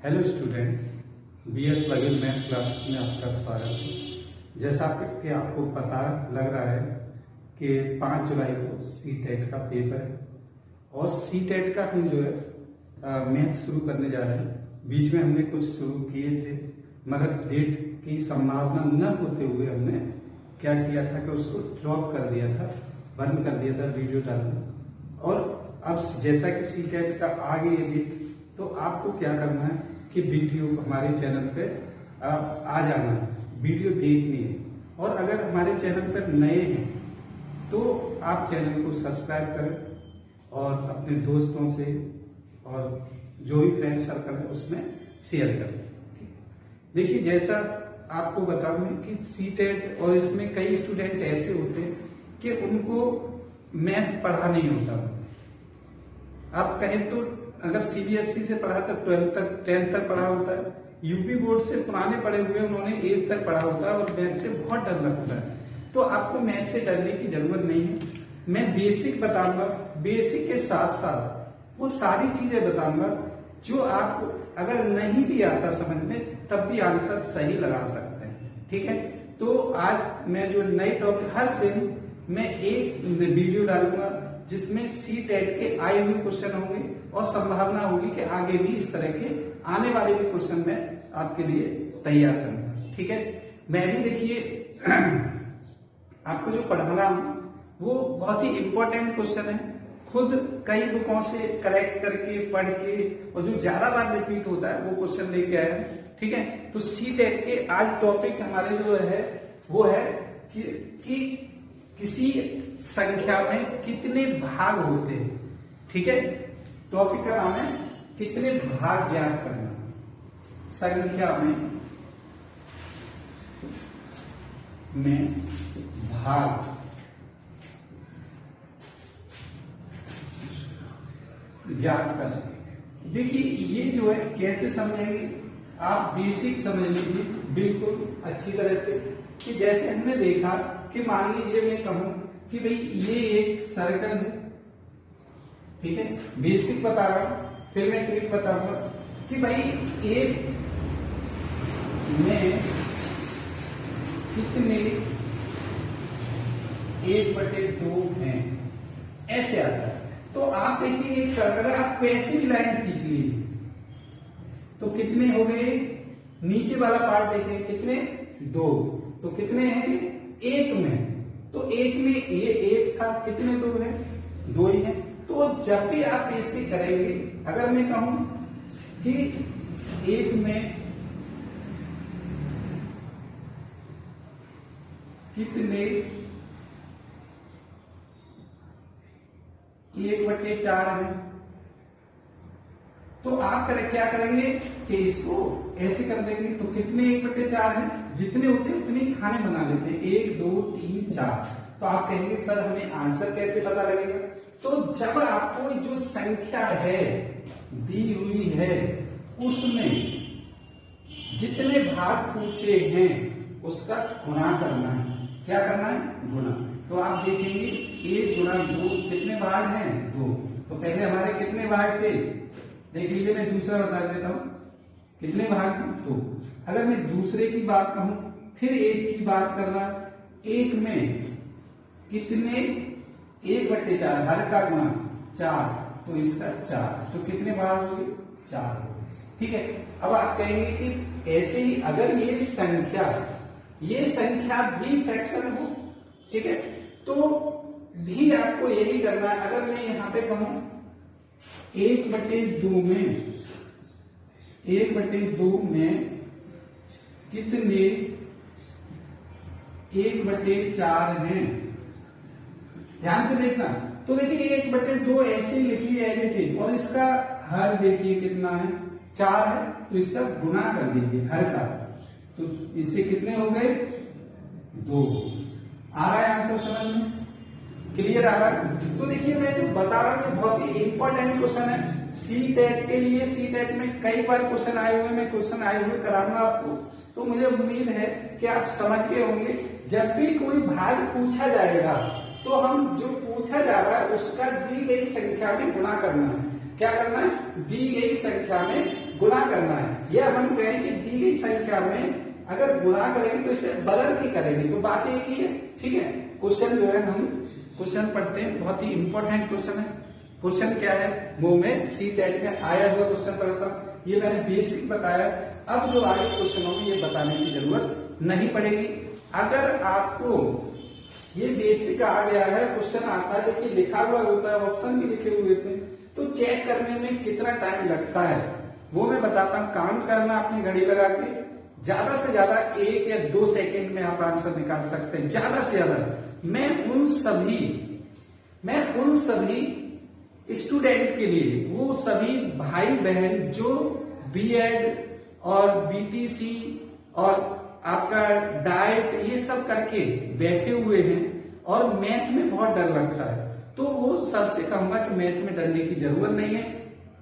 Hello student, BS Baghel math classes में आपका स्वागत है। जैसा कि आपको पता लग रहा है कि 5 जुलाई को सी टेट का पेपर है और सी टेट का हम जो है मैथ शुरू करने जा रहे हैं। बीच में हमने कुछ शुरू किए थे, मगर डेट की संभावना न होते हुए हमने क्या किया था कि उसको ड्रॉप कर दिया था, बंद कर दिया था वीडियो डालना। और अब जैसा कि सी टेट का आ गई है डेट, तो आपको क्या करना है कि वीडियो हमारे चैनल पे आ जाना है, वीडियो देखनी है। और अगर हमारे चैनल पर नए हैं तो आप चैनल को सब्सक्राइब करें और अपने दोस्तों से और जो भी फ्रेंड सर्कल है उसमें शेयर करें। देखिए, जैसा आपको बताऊं कि सी टेट और इसमें कई स्टूडेंट ऐसे होते हैं कि उनको मैथ पढ़ा नहीं होता। आप कहें तो अगर सीबीएसई से पढ़ा तो 12 तक 10 तक पढ़ा होता है, यूपी बोर्ड से पुराने पढ़े हुए उन्होंने 8 तक पढ़ा होता है और मैथ से बहुत डर लगता है। तो आपको मैथ से डरने की जरूरत नहीं है। मैं बेसिक बताऊंगा, बेसिक के साथ साथ वो सारी चीजें बताऊंगा जो आपको अगर नहीं भी आता समझ में तब भी आंसर सही लगा सकते हैं। ठीक है, तो आज मैं जो नई टॉपिक, हर दिन मैं एक वीडियो डालूंगा जिसमें सी टेट के आए हुए क्वेश्चन होंगे और संभावना होगी कि आगे भी इस तरह के आने वाले भी क्वेश्चन मैं आपके लिए तैयार करूंगा। ठीक है, मैं भी देखिए आपको जो पढ़ा रहा हूं वो बहुत ही इंपॉर्टेंट क्वेश्चन है। खुद कई बुकों से कलेक्ट करके पढ़ के और जो ज्यादा बार रिपीट होता है वो क्वेश्चन लेके आया है। ठीक है, तो सी टेट के आज टॉपिक हमारे जो है वो है कि किसी संख्या में कितने भाग होते हैं। ठीक है, टॉपिक का नाम है कितने भाग ज्ञात करना। संख्या में भाग ज्ञात करना। देखिए, ये जो है कैसे समझेंगे आप, बेसिक समझ लीजिए बिल्कुल अच्छी तरह से। कि जैसे हमने देखा कि मान लीजिए मैं कहूं कि भाई ये एक सर्कल है। ठीक है, बेसिक बता रहा हूं, फिर मैं ट्रिक बताऊंगा कि भाई एक में कितने 1/2 हैं, ऐसे आता है। तो आप देखिए एक सर्कल है, आप वैसे भी लाइन खींच लीजिए तो कितने हो गए। नीचे वाला पार्ट देखें कितने, 2। तो कितने हैं एक में, तो एक में ये एक था, कितने 2 है, 2 ही है। तो जब भी आप ऐसे करेंगे, अगर मैं कहूं कि एक में कितने 1/4 है, तो आप क्या करेंगे कि इसको ऐसे कर देंगे। तो कितने 1/4 है, जितने होते हैं उतने खाने बना लेते हैं, 1 2 3 4। तो आप कहेंगे सर हमें आंसर कैसे पता लगेगा। तो जब आपको जो संख्या है दी हुई है उसमें जितने भाग पूछे हैं उसका गुणा करना है। क्या करना है, गुणा। तो आप देखेंगे 1 गुणा 2 कितने भाग हैं, 2। तो पहले हमारे कितने भाग थे, देख लीजिए, मैं दूसरा बता देता हूं कितने भाग हैं, 2। अगर मैं दूसरे की बात कहूं, फिर एक की बात करना, एक में कितने 1/4, हर का गुणा 4, तो इसका 4। तो कितने भाग हो गए, 4 हो गए। ठीक है, अब आप कहेंगे कि ऐसे ही अगर ये संख्या भी फ्रैक्शन हो, ठीक है, तो भी आपको यही करना है। अगर मैं यहां पे कहूं 1/2 में कितने 1/4 हैं, ध्यान से देखना। तो देखिए 1/2 ऐसे ही लिख लिया है और इसका हर देखिए कितना है, 4 है, तो इसका गुणा कर दीजिए हर का। तो इससे कितने हो गए, 2। आ रहा है आंसर समझ में, क्लियर आ रहा है। तो देखिए मैं जो बता रहा हूं बहुत ही इंपॉर्टेंट क्वेश्चन है सी टेट के लिए। सी टेट में कई बार क्वेश्चन आए हुए, मैं क्वेश्चन आए हुए कराऊंगा आपको। तो मुझे उम्मीद है कि आप समझ गए होंगे। जब भी कोई भाग पूछा जाएगा तो हम जो पूछा जा रहा है उसका दी गई संख्या में गुणा करना है। क्या करना है, दी गई संख्या में गुणा करना है, या हम कहें कि दी गई संख्या में अगर गुणा करेंगे तो इसे बदल के करेंगे, तो बात एक ही है। ठीक है, क्वेश्चन जो है हम क्वेश्चन पढ़ते हैं, बहुत ही इंपॉर्टेंट क्वेश्चन है। क्वेश्चन क्या है, वो मैं सी टेट में आया हुआ क्वेश्चन पढ़ता हूं, ये मैंने बेसिक बताया। अब जो आगे क्वेश्चन होंगे ये बताने की जरूरत नहीं पड़ेगी। अगर आपको ये बेसिक आ गया है, क्वेश्चन आता है, देखिए लिखा हुआ होता है, ऑप्शन भी लिखे हुए होते हैं, तो चेक करने में कितना टाइम लगता है वो मैं बताता हूं। काउंट करना अपनी घड़ी लगा के, ज्यादा से ज्यादा 1 या 2 सेकंड में आप आंसर निकाल सकते हैं, ज्यादा से ज्यादा। मैं उन सभी स्टूडेंट के लिए, वो सभी भाई बहन जो बीएड और बीटीसी और आपका डाइट ये सब करके बैठे हुए हैं और मैथ में बहुत डर लगता है, तो वो सबसे कहूंगा कि मैथ में डरने की जरूरत नहीं है,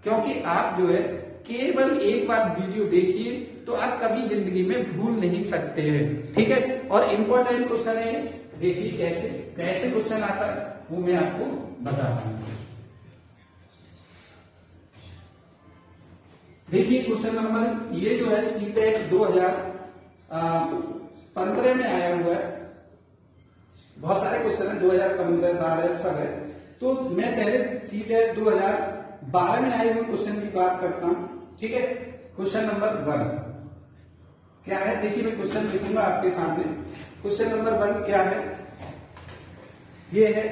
क्योंकि आप जो है केवल एक बार वीडियो देखिए तो आप कभी जिंदगी में भूल नहीं सकते हैं। ठीक है, और इंपॉर्टेंट क्वेश्चन है, देखिए कैसे क्वेश्चन आता है वो मैं आपको बताता हूं। देखिए क्वेश्चन नंबर, ये जो है सीटेट 2015 में आया हुआ है, बहुत सारे क्वेश्चन है 2015, 12 सब है, तो मैं पहले सीटेट 2012 में आए हुए क्वेश्चन की बात करता हूं। ठीक है, क्वेश्चन नंबर 1 क्या है, देखिए मैं क्वेश्चन लिखूंगा आपके सामने। क्वेश्चन नंबर 1 क्या है, ये है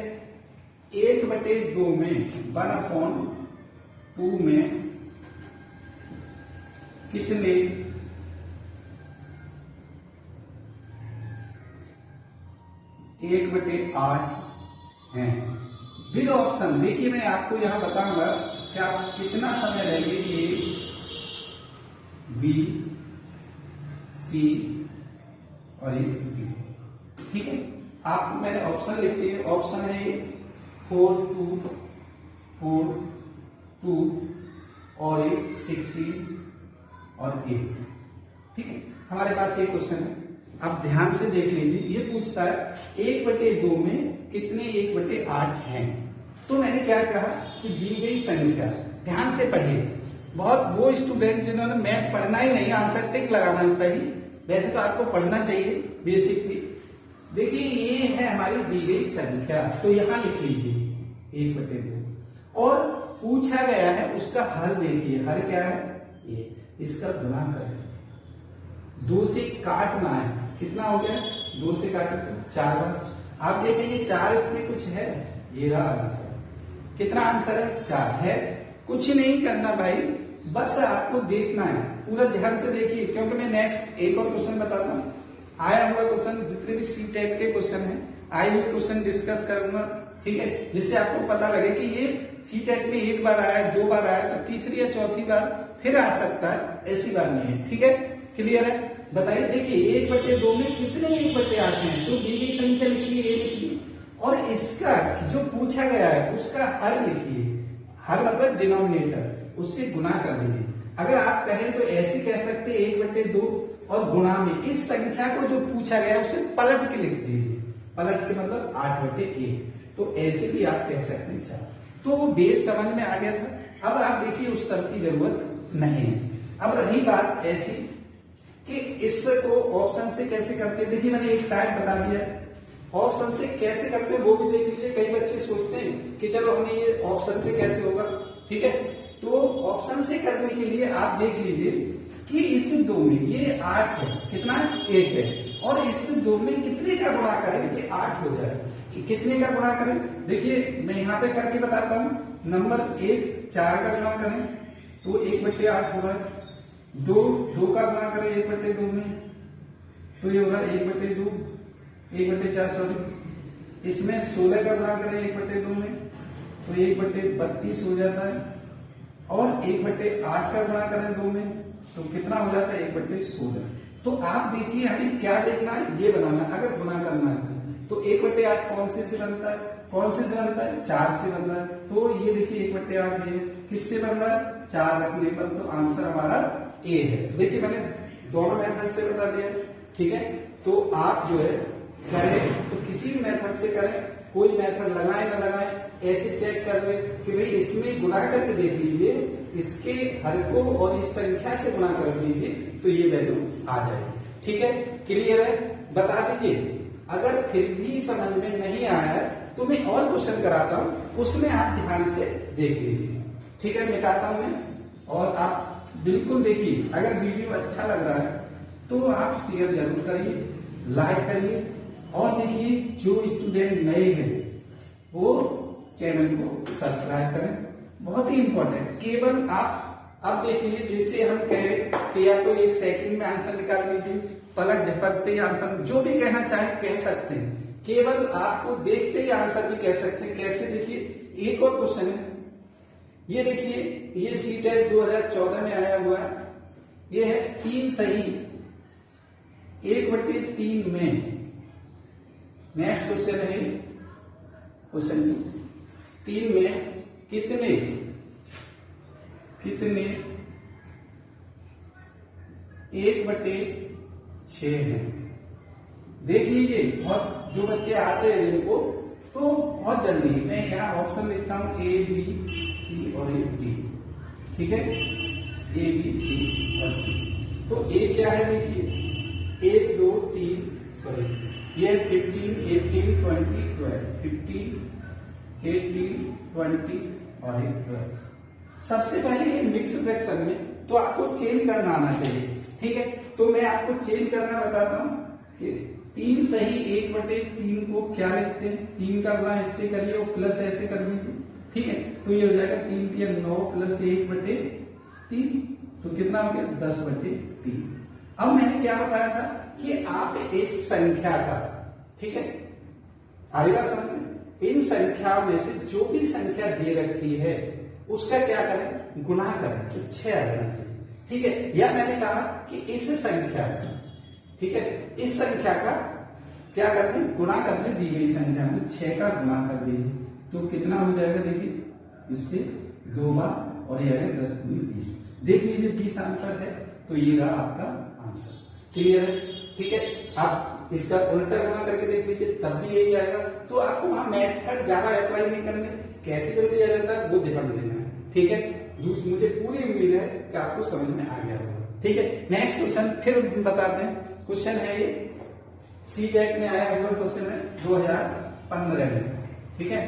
1/2 में 1/2 में कितने 1/8 हैं। विद ऑप्शन, देखिए मैं आपको यहां बताऊंगा कि आप कितना समय लेंगे, ए बी सी और ये डी। ठीक है, आप मैंने ऑप्शन लिख दिए, ऑप्शन है 4 2 4 2 और ये 16 और 8। ठीक है, हमारे पास ये क्वेश्चन है, आप ध्यान से देख लीजिए। ये पूछता है 1/2 में कितने 1/8 हैं। तो मैंने क्या कहा कि दी गई संख्या, ध्यान से पढ़िए। बहुत वो स्टूडेंट जिन्होंने मैथ पढ़ना ही नहीं, आंसर टिक लगाना सही, वैसे तो आपको पढ़ना चाहिए बेसिकली। देखिए ये है हमारी दी गई संख्या, तो यहां लिख लीजिए 1/2 और पूछा गया है उसका हल। देखिए हल क्या है, ये इसका गुणा करें, 2 से काटना है, कितना हो गया 2 से काटे तो 4 बार। आप देखेंगे 4 इसमें कुछ है, ये रहा आंसर। कितना आंसर है, 4 है। कुछ नहीं करना भाई, बस आपको देखना है, पूरा ध्यान से देखिए, क्योंकि मैं नेक्स्ट एक और क्वेश्चन बताता हूँ। आया हुआ क्वेश्चन, जितने भी सी टेट के क्वेश्चन है, आए हुए क्वेश्चन डिस्कस करूंगा। ठीक है, जिससे आपको पता लगे कि ये सी टेट में 1 बार आया, 2 बार आया, तो तीसरी या चौथी बार फिर आ सकता है, ऐसी बात नहीं है। ठीक है, क्लियर है, बताइए। देखिए 1/2 में कितने 1/8 हैं, तो दी गई संख्या लिखिए, ये लिखिए, और इसका जो पूछा गया है उसका हल लिखिए। हल मतलब डिनोमिनेटर, उससे गुणा कर दीजिए। अगर आप कहें तो ऐसे कह सकते हैं 1/2 और गुणा में इस संख्या को जो पूछा गया उसे पलट के लिख दीजिए। पलट के मतलब 8/1, तो ऐसे भी आप कह सकते हैं 4। तो वो बेस समझ में आ गया था। अब आप देखिए उस सब की जरूरत नहीं है। अब रही बात ऐसी कि इसको ऑप्शन से कैसे करते हैं। देखिए मैंने एक टाइप बता दिया, ऑप्शन से कैसे करते हैं वो भी देख लीजिए। कई बच्चे सोचते हैं कि चलो हमें ये ऑप्शन से कैसे होगा। ठीक है, तो ऑप्शन से करने के लिए आप देख लीजिए कि इस 2 में ये 8 है, कितना 1 है, और इस 2 में कितने का गुणा करें कि 8 हो जाए। कितने का गुणा करें, देखिए मैं यहाँ पे करके बताता हूँ। नंबर 1 4 का गुणा करें तो 1/8 होगा। 2 का गुणा करें 1/2 में तो ये होगा 1/2, 1/4 सॉरी। इसमें 16 का गुणा करें 1/2 में तो 1/32 हो जाता है, और 1/8 का गुणा करें 2 में तो कितना हो जाता है 1/16। तो आप देखिए हमें क्या देखना है, ये बनाना। अगर गुणा करना है तो 1/8 कौन से बनता है, कौन से बनता है, 4 से बन रहा है। तो ये देखिए 1/8 ये किससे बन रहा है, 4 रखने पर, तो आंसर हमारा ए है। देखिए मैंने दोनों मेथड से बता दिया। ठीक है, तो आप जो है करें तो किसी भी मेथड से करें, कोई मेथड लगाए ना लगाए, ऐसे चेक कर ले कि भाई इसमें गुणा करके देख लीजिए इसके हर को और इस संख्या से गुणा कर दीजिए तो ये वैल्यू आ जाएगी। ठीक है, क्लियर है? बता दीजिए। अगर फिर भी समझ में नहीं आया तो मैं और क्वेश्चन कराता हूं, उसमें आप ध्यान से देख लीजिए। ठीक है, मिटाता हूं मैं और आप बिल्कुल देखिए। अगर वीडियो अच्छा लग रहा है तो आप शेयर जरूर करिए, लाइक करिए और देखिए जो स्टूडेंट नए हैं वो चैनल को सब्सक्राइब करें, बहुत ही इंपॉर्टेंट। केवल आप अब देखिए, जैसे हम कहे कि या तो 1 सेकंड में आंसर निकाल लीजिए, पलक झपकते ही आंसर, जो भी कहना चाहे कह सकते हैं। केवल आपको देखते ही आंसर भी कह सकते हैं। कैसे? देखिए एक और क्वेश्चन है, ये देखिए, ये सीटेट 2014 में आया हुआ है। ये है 3 सही 1/3 में। नेक्स्ट क्वेश्चन है क्वेश्चन 3 में कितने 1/6 है। देख लीजिए। और जो बच्चे आते हैं इनको तो बहुत जल्दी मैं यहाँ ऑप्शन लिखता हूं ए बी सी और ए डी। ठीक है, ए बी सी और डी। तो ए क्या है? देखिए 1 2 3 सॉरी ये 15 18 20 12 15 18 20 और 12। सबसे पहले ये मिक्स फ्रैक्शन में तो आपको चेंज करना आना चाहिए। ठीक है, तो मैं आपको चेंज करना बताता हूं कि 3 सही 1/3 को क्या लिखते हैं? 3 का गुणा इससे करिए और प्लस ऐसे कर दीजिए। ठीक है, तो ये हो जाएगा 3 3 9 प्लस 1/3 तो कितना हो गया? 10/3। अब मैंने क्या बताया था कि आप इस संख्या का, ठीक है, आगे बात समझ में, इन संख्या में से जो भी संख्या दे रखी है उसका क्या करें? गुणा करें तो 6 आ जाना चाहिए। ठीक है, या मैंने कहा कि इस संख्या का, ठीक है, इस संख्या का क्या करते हैं? गुणा करते दी गई संख्या में 6 का गुणा कर दीजिए तो कितना हो जाएगा? देखिए इससे 2 बार और ये है 10 दूनी 20। देख लीजिए 20 आंसर है, तो ये रहा आपका आंसर। क्लियर है? ठीक है, आप इसका उल्टा गुणा करके देख लीजिए तब भी यही आएगा। तो आपको वहां मेथड ज्यादा अप्लाई नहीं करने, कैसे कर दिया जाता है वो ध्यान देना है। ठीक है, मुझे पूरी उम्मीद है कि आपको समझ में आ गया होगा। ठीक है, नेक्स्ट क्वेश्चन फिर बताते हैं। क्वेश्चन है ये सीटेट में आया हुआ क्वेश्चन है 2015 में। ठीक है,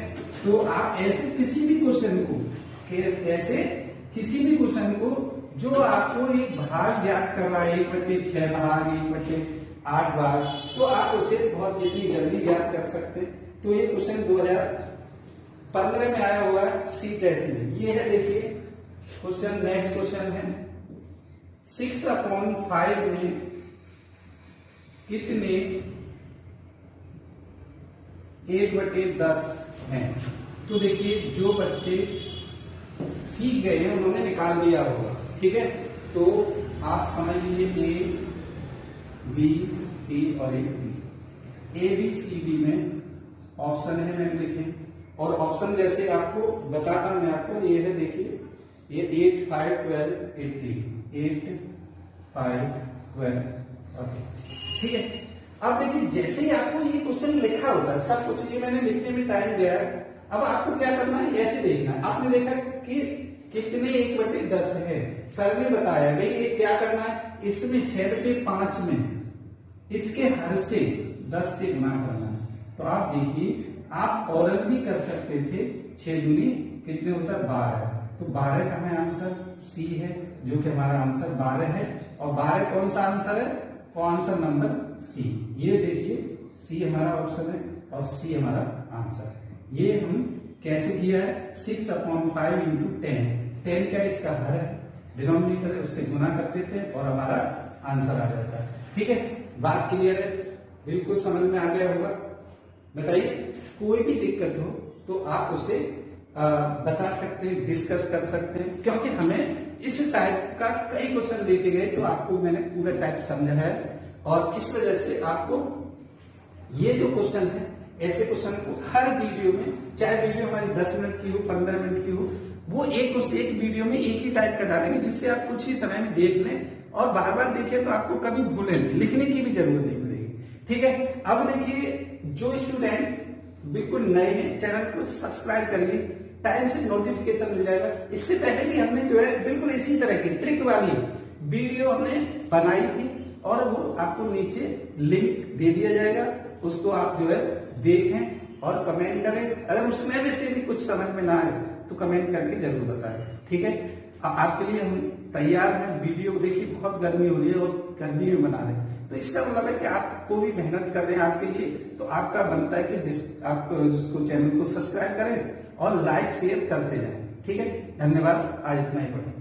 तो आप ऐसे किसी भी क्वेश्चन को, ऐसे किसी भी क्वेश्चन को जो आपको एक भाग याद कर रहा है, 1/6 भाग 1/8 भाग, तो आप उसे बहुत जल्दी याद कर सकते हैं। तो ये क्वेश्चन 2015 में आया हुआ है सीटेट में। ये है देखिए क्वेश्चन। नेक्स्ट क्वेश्चन है 6/5 में कितने 1/10 हैं? तो देखिए जो बच्चे सीख गए हैं उन्होंने निकाल दिया होगा। ठीक है, तो आप समझ लीजिए ए बी सी और A B. A B C B में ऑप्शन है मैंने लिखे, और ऑप्शन जैसे आपको बताता मैं आपको, ये है देखिए, ये 8 5 12 18 8 5 12। ओके, ठीक है। अब देखिए जैसे ही आपको ये क्वेश्चन लिखा होगा, सब कुछ ये मैंने लिखने में टाइम गया है। अब आपको क्या करना है? ऐसे देखना है। आपने देखा कि कितने 1/10 है, सर ने बताया भाई ये क्या करना है, इसमें 6/5 में इसके हर से 10 से गुणा करना है। तो आप देखिए, आप औरल भी कर सकते थे। 6 दूनी कितने होता है? 12। तो 12 का हमें आंसर सी है, जो कि हमारा आंसर 12 है। और 12 कौन सा आंसर है? वो आंसर नंबर सी। ये देखिए सी हमारा ऑप्शन है और सी हमारा आंसर है। ये हम कैसे किया है? 6/5 इंटू 10 का इसका हर है, डिनोमिनेटर है, उससे गुना कर देते हैं और हमारा आंसर आ जाता है। ठीक है, बात क्लियर है? बिल्कुल समझ में आ गया होगा। बताइए, कोई भी दिक्कत हो तो आप उसे बता सकते हैं, डिस्कस कर सकते हैं, क्योंकि हमें इस टाइप का कई क्वेश्चन देखे गए तो आपको मैंने पूरा टाइप समझा है। और इस वजह से आपको ये जो क्वेश्चन है, ऐसे क्वेश्चन को हर वीडियो में, चाहे वीडियो हमारी 10 मिनट की हो 15 मिनट की हो, वो एक वीडियो में एक ही टाइप का डालेंगे, जिससे आप कुछ ही समय में देख लें और बार बार देखिए तो आपको कभी भूले नहीं, लिखने की भी जरूरत नहीं पड़ेगी। ठीक है, अब देखिए जो स्टूडेंट बिल्कुल नए हैं, चैनल को सब्सक्राइब करिए, टाइम से नोटिफिकेशन मिल जाएगा। इससे पहले भी हमने जो है बिल्कुल इसी तरह की ट्रिक वाली वीडियो हमने बनाई थी और वो आपको नीचे लिंक दे दिया जाएगा, उसको आप जो है देखें और कमेंट करें। अगर उसमें में से भी कुछ समझ में ना आए तो कमेंट करके जरूर बताएं, ठीक है। आपके लिए हम तैयार हैं। वीडियो देखिए, बहुत गर्मी हो रही है और गर्मी में बना रहे हैं, तो इसका मतलब है कि आपको भी मेहनत कर रहे हैं आपके लिए, तो आपका बनता है कि आप जिसको चैनल को सब्सक्राइब करें और लाइक शेयर करते जाएं, ठीक है। धन्यवाद। आज इतना ही पढ़ें।